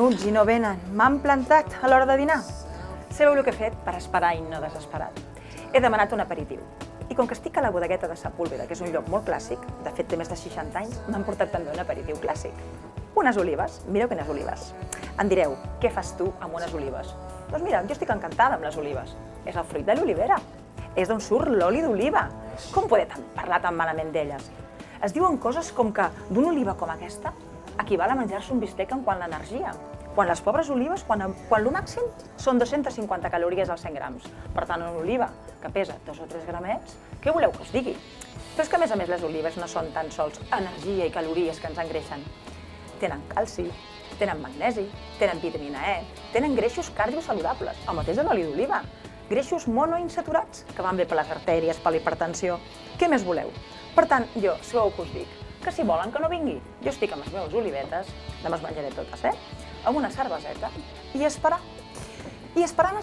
minuts i no venen. M'han plantat a l'hora de dinar. Sabeu el que he fet per esperar i no desesperat? He demanat un aperitiu. I com que estic a la bodegueta de Sepúlveda, que és un lloc molt clàssic, de fet té més de 60 anys, m'han portat també un aperitiu clàssic. Unes olives. Mireu quines olives. Em direu, què fas tu amb unes olives? Doncs mira, jo estic encantada amb les olives. És el fruit de l'olivera. És d'on surt l'oli d'oliva. Com poder parlar tan malament d'elles? Es diuen coses com que d'una oliva com aquesta equival a menjar-se un bistec en quant a l'energia. Quan les pobres olives, quan el màxim són 250 calories als 100 grams. Per tant, una oliva que pesa 2 o 3 gramets, què voleu que us digui? Però és que, a més, les olives no són tan sols energia i calories que ens engreixen. Tenen calci, tenen magnesi, tenen vitamina E, tenen greixos cardiosaludables, el mateix de l'oli d'oliva. Greixos monoinsaturats, que van bé per les artèries, per la hipertensió. Què més voleu? Per tant, jo, sabeu què us dic? Que si volen que no vingui, jo estic amb les meves olivetes, demà les menjaré totes, amb una cerveseta, i esperar. I esperant,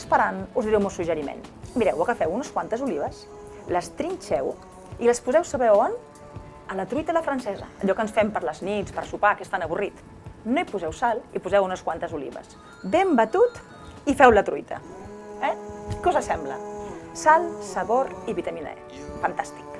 us diré un meu suggeriment. Mireu, agafeu unes quantes olives, les trinxeu i les poseu, sabeu on? A la truita a la francesa, allò que ens fem per les nits, per sopar, que és tan avorrit. No hi poseu sal, hi poseu unes quantes olives. Ben batut i feu la truita. Què us sembla? Sal, sabor i vitamina E. Fantàstic.